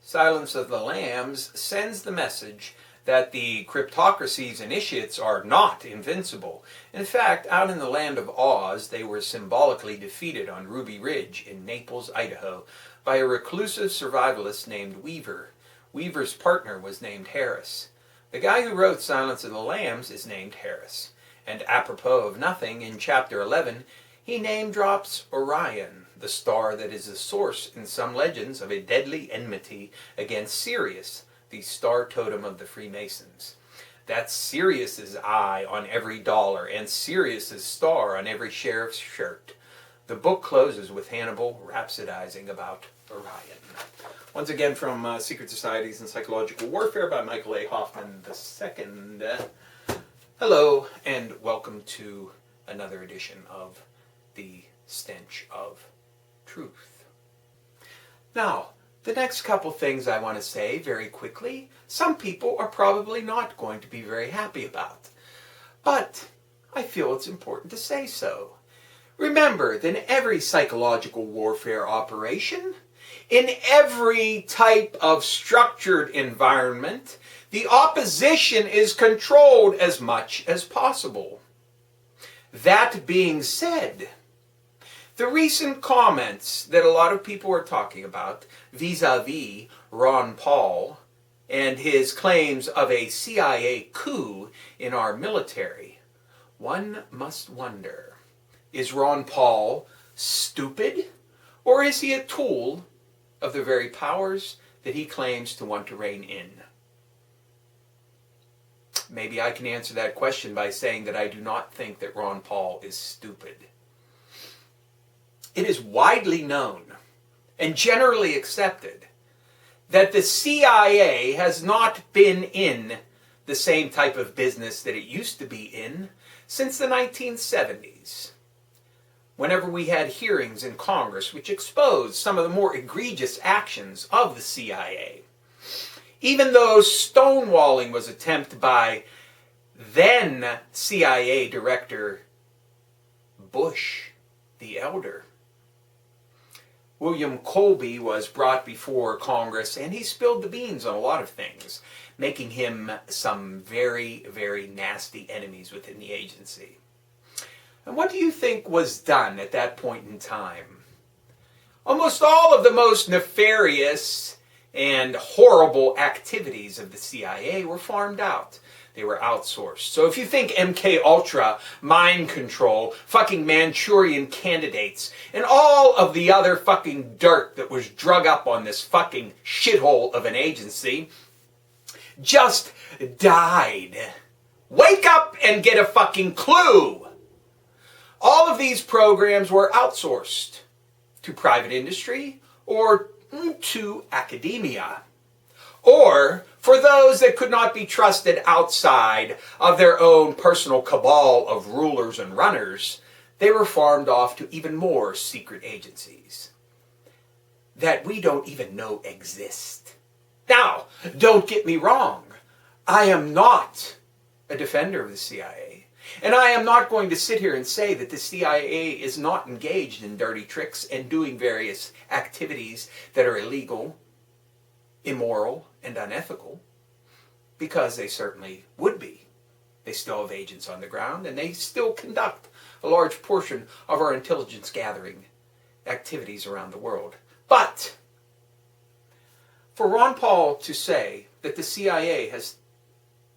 Silence of the Lambs sends the message that the cryptocracy's initiates are not invincible. In fact, out in the land of Oz, they were symbolically defeated on Ruby Ridge in Naples, Idaho, by a reclusive survivalist named Weaver. Weaver's partner was named Harris. The guy who wrote Silence of the Lambs is named Harris. And apropos of nothing, in chapter 11, he name drops Orion, the star that is the source in some legends of a deadly enmity against Sirius, the star totem of the Freemasons. That's Sirius's eye on every dollar and Sirius's star on every sheriff's shirt. The book closes with Hannibal rhapsodizing about Orion. Once again from Secret Societies and Psychological Warfare by Michael A. Hoffman II. Hello and welcome to another edition of the Stench of Truth. Now, the next couple things I want to say very quickly, some people are probably not going to be very happy about. But I feel it's important to say so. Remember that in every psychological warfare operation, in every type of structured environment, the opposition is controlled as much as possible. That being said, the recent comments that a lot of people are talking about vis-a-vis Ron Paul and his claims of a CIA coup in our military, one must wonder, is Ron Paul stupid, or is he a tool of the very powers that he claims to want to rein in? Maybe I can answer that question by saying that I do not think that Ron Paul is stupid. It is widely known and generally accepted that the CIA has not been in the same type of business that it used to be in since the 1970s. Whenever we had hearings in Congress which exposed some of the more egregious actions of the CIA. Even though stonewalling was attempted by then CIA Director Bush the Elder. William Colby was brought before Congress and he spilled the beans on a lot of things, making him some very, very nasty enemies within the agency. And what do you think was done at that point in time? Almost all of the most nefarious and horrible activities of the CIA were farmed out. They were outsourced. So if you think MK Ultra, mind control, fucking Manchurian candidates, and all of the other fucking dirt that was drug up on this fucking shithole of an agency just died. Wake up and get a fucking clue. All of these programs were outsourced to private industry or to academia, or for those that could not be trusted outside of their own personal cabal of rulers and runners, they were farmed off to even more secret agencies that we don't even know exist. Now, don't get me wrong, I am not a defender of the CIA. And I am not going to sit here and say that the CIA is not engaged in dirty tricks and doing various activities that are illegal, immoral, and unethical, because they certainly would be. They still have agents on the ground, and they still conduct a large portion of our intelligence gathering activities around the world. But for Ron Paul to say that the CIA has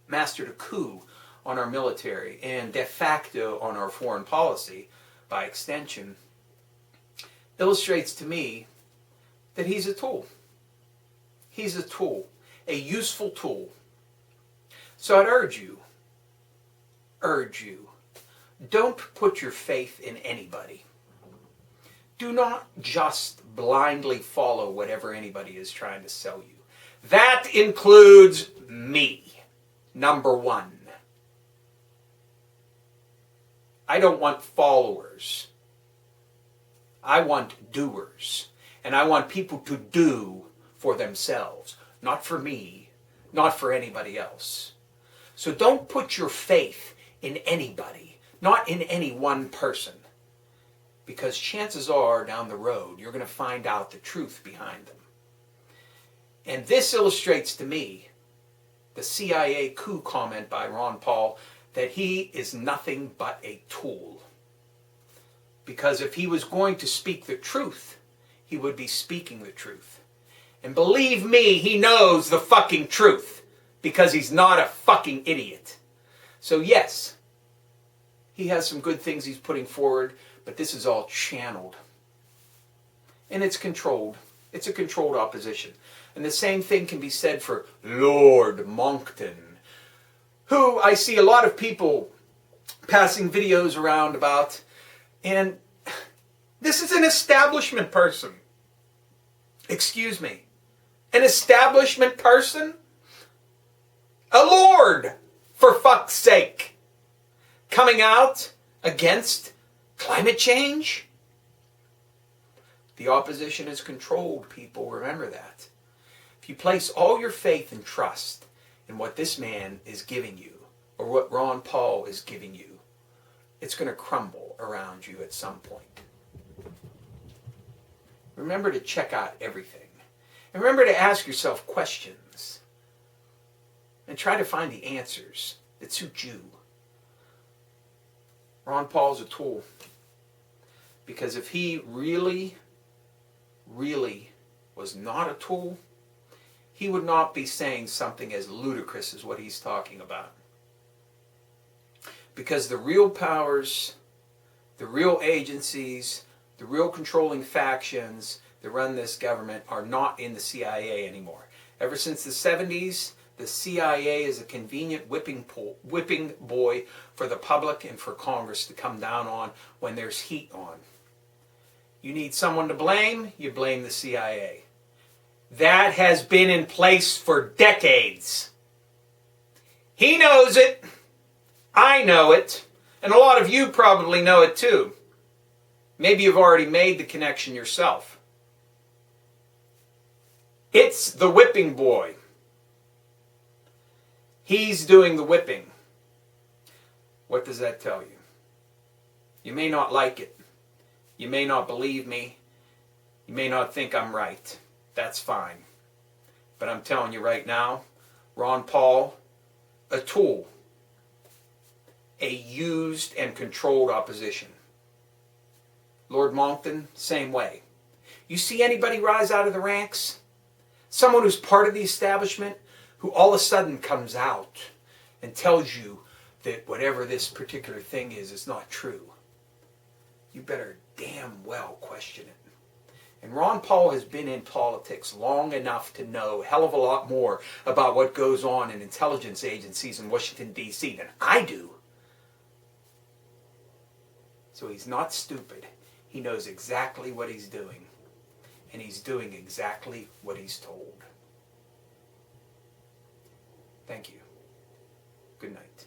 mastered a coup on our military and de facto on our foreign policy, by extension, illustrates to me that he's a tool. He's a tool, a useful tool. So I'd urge you, don't put your faith in anybody. Do not just blindly follow whatever anybody is trying to sell you. That includes me, number one. I don't want followers. I want doers. And I want people to do for themselves. Not for me. Not for anybody else. So don't put your faith in anybody. Not in any one person. Because chances are down the road you're going to find out the truth behind them. And this illustrates to me the CIA coup comment by Ron Paul that he is nothing but a tool. Because if he was going to speak the truth, he would be speaking the truth. And believe me, he knows the fucking truth. Because he's not a fucking idiot. So yes, he has some good things he's putting forward, but this is all channeled. And it's controlled. It's a controlled opposition. And the same thing can be said for Lord Monckton, who I see a lot of people passing videos around about. And this is an establishment person. Excuse me. An establishment person? A lord, for fuck's sake. Coming out against climate change? The opposition is controlled, people. Remember that. If you place all your faith and trust in what this man is giving you, or what Ron Paul is giving you, it's going to crumble around you at some point. Remember to check out everything. And remember to ask yourself questions. And try to find the answers that suit you. Ron Paul's a tool. Because if he really was not a tool, he would not be saying something as ludicrous as what he's talking about. Because the real powers, the real agencies, the real controlling factions that run this government are not in the CIA anymore. Ever since the 70s, the CIA is a convenient whipping boy for the public and for Congress to come down on when there's heat on. You need someone to blame, you blame the CIA. That has been in place for decades. He knows it. I know it. And a lot of you probably know it too. Maybe you've already made the connection yourself. It's the whipping boy. He's doing the whipping. What does that tell you? You may not like it. You may not believe me. You may not think I'm right. That's fine. But I'm telling you right now, Ron Paul, a tool. A used and controlled opposition. Lord Monckton, same way. You see anybody rise out of the ranks? Someone who's part of the establishment, who all of a sudden comes out and tells you that whatever this particular thing is not true. You better damn well question it. And Ron Paul has been in politics long enough to know a hell of a lot more about what goes on in intelligence agencies in Washington, D.C. than I do. So he's not stupid. He knows exactly what he's doing. And he's doing exactly what he's told. Thank you. Good night.